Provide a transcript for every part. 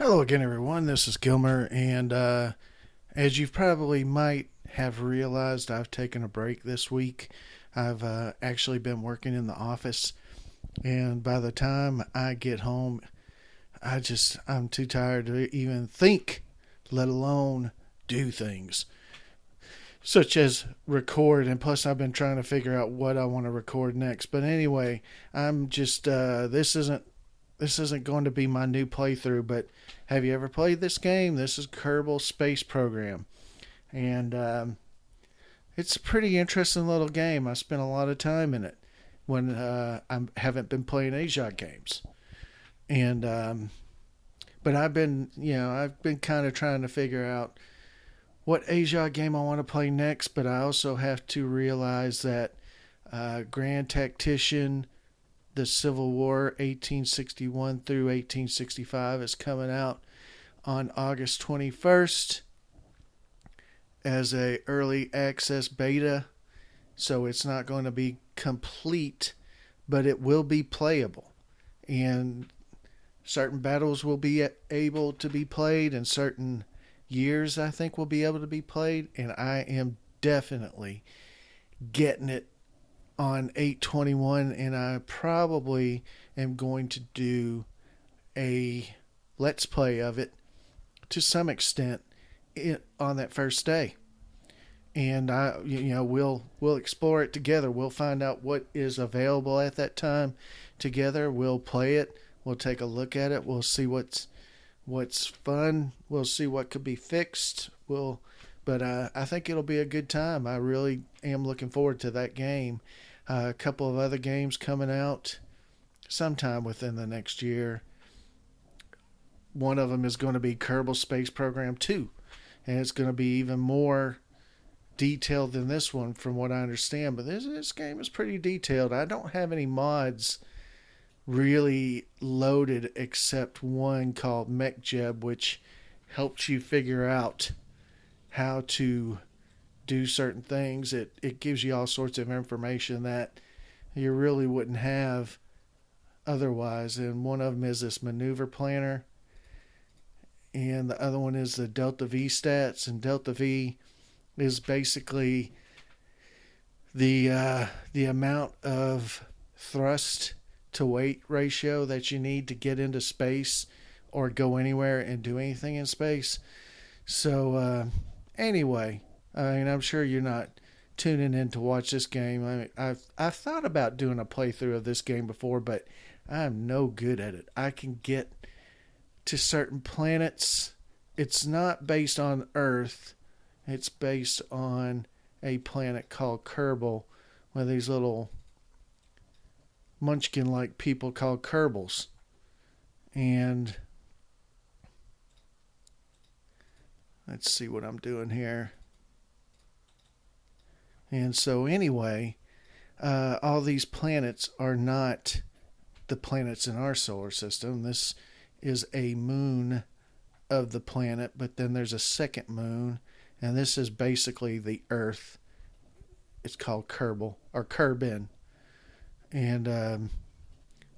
Hello again, everyone. This is Gilmer, and as you probably might have realized, I've taken a break this week. I've actually been working in the office, and by the time I get home, I'm too tired to even think, let alone do things such as record. And plus, I've been trying to figure out what I want to record next. But anyway, I'm just this isn't going to be my new playthrough, but have you ever played this game? This is Kerbal Space Program, and it's a pretty interesting little game. I spent a lot of time in it when I haven't been playing Ageod games, and but I've been kind of trying to figure out what Ageod game I want to play next. But I also have to realize that Grand Tactician, the Civil War 1861 through 1865 is coming out on August 21st as a early access beta. So it's not going to be complete, but it will be playable. And certain battles will be able to be played, and certain years I think will be able to be played. And I am definitely getting it on 821, and I probably am going to do a let's play of it to some extent on that first day. And we'll explore it together. We'll find out what is available at that time together. We'll play it. We'll take a look at it. We'll see what's fun. We'll see what could be fixed. But I think it'll be a good time. I really am looking forward to that game. A couple of other games coming out sometime within the next year. One of them is going to be Kerbal Space Program 2, and it's going to be even more detailed than this one from what I understand. But this game is pretty detailed. I don't have any mods really loaded except one called MechJeb, which helps you figure out how to do certain things. It gives you all sorts of information that you really wouldn't have otherwise. And one of them is this maneuver planner, and the other one is the Delta V stats. And Delta V is basically the amount of thrust to weight ratio that you need to get into space or go anywhere and do anything in space. So anyway, I'm sure you're not tuning in to watch this game. I've thought about doing a playthrough of this game before, but I'm no good at it. I can get to certain planets. It's not based on Earth. It's based on a planet called Kerbal, where these little munchkin-like people called Kerbals. And let's see what I'm doing here. And so anyway, all these planets are not the planets in our solar system. This is a moon of the planet, but then there's a second moon, and this is basically the Earth. It's called Kerbal, or Kerbin. And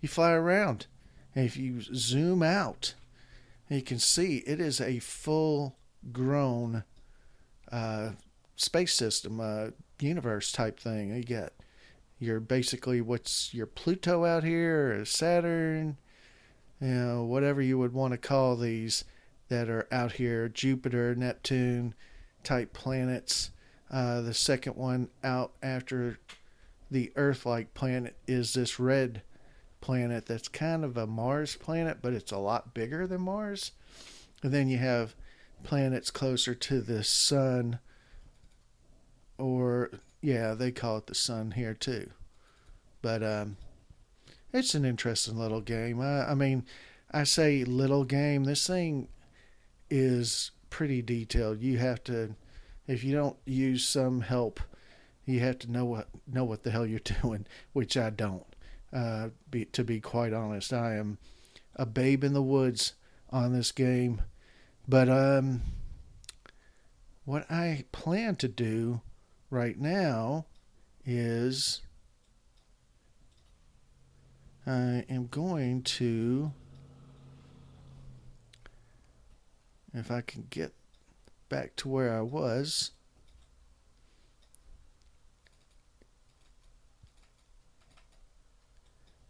you fly around. And if you zoom out, you can see it is a full-grown space system, universe type thing. You got what's your Pluto out here, or Saturn, whatever you would want to call these that are out here, Jupiter, Neptune type planets. The second one out after the Earth-like planet is this red planet that's kind of a Mars planet, but it's a lot bigger than Mars. And then you have planets closer to the sun, or yeah, they call it the sun here too. But it's an interesting little game. I say little game. This thing is pretty detailed. You have to, if you don't use some help, you have to know what the hell you're doing, which I don't. To be quite honest, I am a babe in the woods on this game. But what I plan to do right now is I am going to If I can get back to where I was,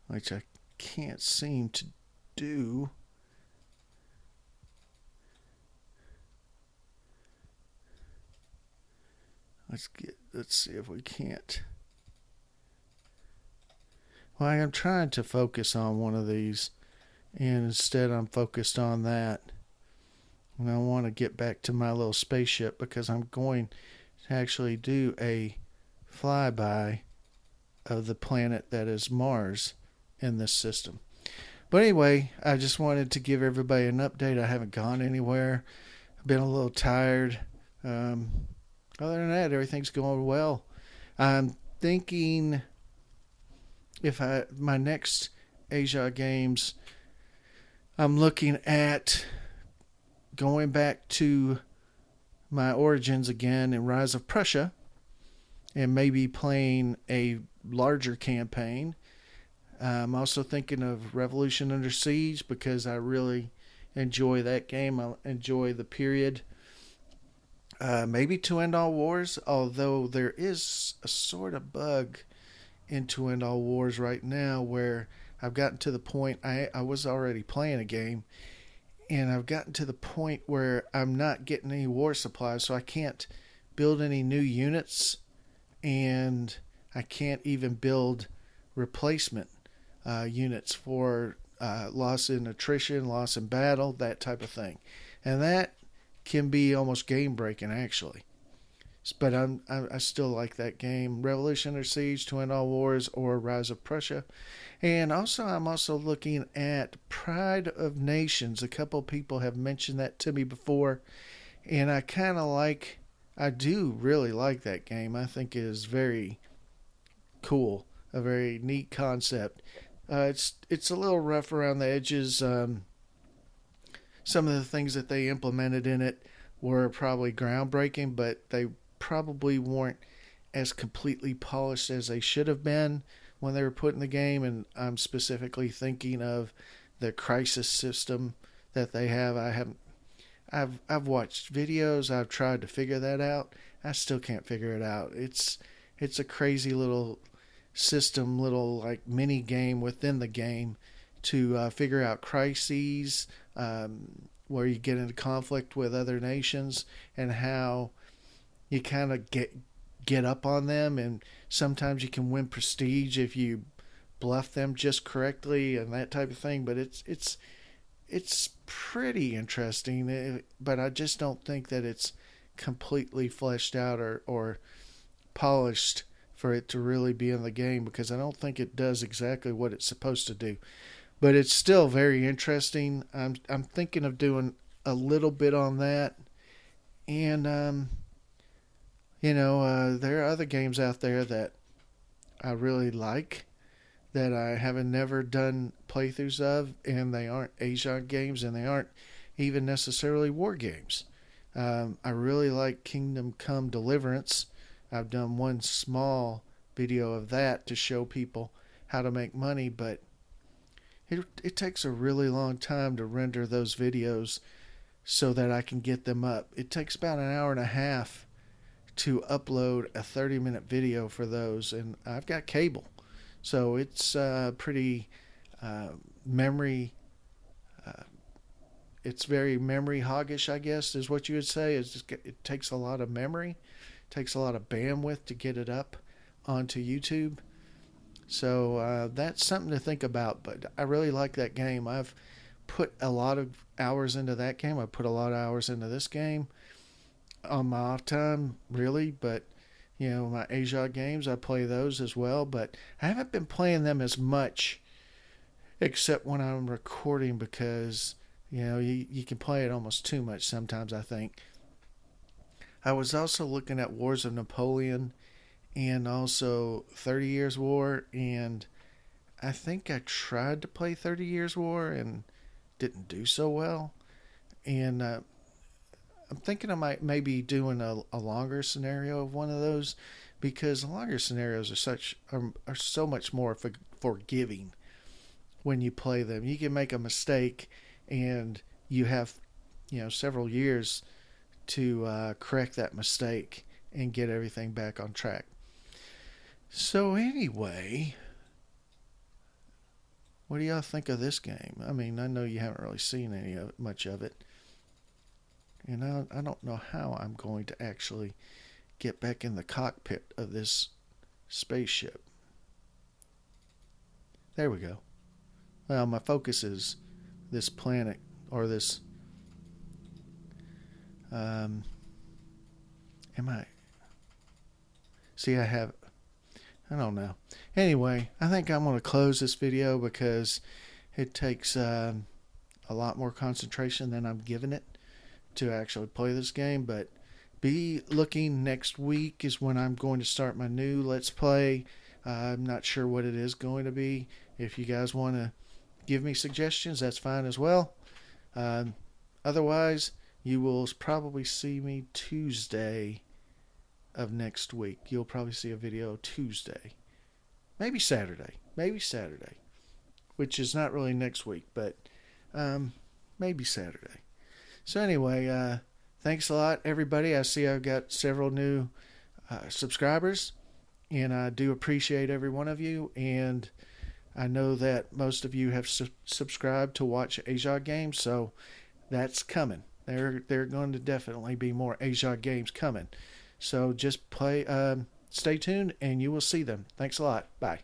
which I can't seem to do. Let's see if we can't. Well, I am trying to focus on one of these, and instead I'm focused on that. And I want to get back to my little spaceship because I'm going to actually do a flyby of the planet that is Mars in this system. But anyway, I just wanted to give everybody an update. I haven't gone anywhere. I've been a little tired. Other than that, everything's going well. I'm thinking if my next Ageod games, I'm looking at going back to my origins again in Rise of Prussia and maybe playing a larger campaign. I'm also thinking of Revolution Under Siege because I really enjoy that game. I enjoy the period. Maybe To End All Wars, although there is a sort of bug in To End All Wars right now where I've gotten to the point, I was already playing a game, and I've gotten to the point where I'm not getting any war supplies, so I can't build any new units, and I can't even build replacement units for loss in attrition, loss in battle, that type of thing. And that can be almost game breaking, actually. But I still like that game. Revolution or Siege, To End All Wars, or Rise of Prussia. And also, I'm also looking at Pride of Nations. A couple people have mentioned that to me before, and I do really like that game. I think it is very cool, a very neat concept. It's a little rough around the edges. Some of the things that they implemented in it were probably groundbreaking, but they probably weren't as completely polished as they should have been when they were put in the game. And I'm specifically thinking of the crisis system that they have. I've watched videos. I've tried to figure that out. I still can't figure it out. It's a crazy little system, little like mini game within the game to figure out crises, where you get into conflict with other nations and how you kind of get up on them, and sometimes you can win prestige if you bluff them just correctly and that type of thing. But it's pretty interesting, but I just don't think that it's completely fleshed out or polished for it to really be in the game, because I don't think it does exactly what it's supposed to do. But it's still very interesting. I'm thinking of doing a little bit on that, and there are other games out there that I really like that I haven't never done playthroughs of, and they aren't Ageod games, and they aren't even necessarily war games. I really like Kingdom Come Deliverance. I've done one small video of that to show people how to make money, but it takes a really long time to render those videos so that I can get them up. It takes about an hour and a half to upload a 30-minute video for those, and I've got cable. So it's pretty memory. It's very memory hoggish, I guess, is what you would say. It takes a lot of memory, it takes a lot of bandwidth to get it up onto YouTube. So that's something to think about. But I really like that game. I've put a lot of hours into that game. I put a lot of hours into this game on my off time, really. But my Ageod games, I play those as well. But I haven't been playing them as much, except when I'm recording, because you can play it almost too much sometimes, I think. I was also looking at Wars of Napoleon and also 30 Years War, and I think I tried to play 30 Years War and didn't do so well. And I'm thinking I might maybe doing a longer scenario of one of those, because the longer scenarios are so much more forgiving when you play them. You can make a mistake and you have several years to correct that mistake and get everything back on track. So anyway, what do y'all think of this game? I mean, I know you haven't really seen much of it, and I don't know how I'm going to actually get back in the cockpit of this spaceship. There we go. Well, my focus is this planet or this. Am I? See, I don't know. Anyway, I think I'm going to close this video because it takes a lot more concentration than I'm giving it to actually play this game. But be looking next week is when I'm going to start my new Let's Play. I'm not sure what it is going to be. If you guys want to give me suggestions, that's fine as well. Otherwise, you will probably see me Tuesday of next week. You'll probably see a video Tuesday. Maybe Saturday. Which is not really next week, but maybe Saturday. So anyway, thanks a lot, everybody. I see I've got several new subscribers, and I do appreciate every one of you. And I know that most of you have subscribed to watch Ageod games, so that's coming. There are going to definitely be more Ageod games coming. So just stay tuned, and you will see them. Thanks a lot. Bye.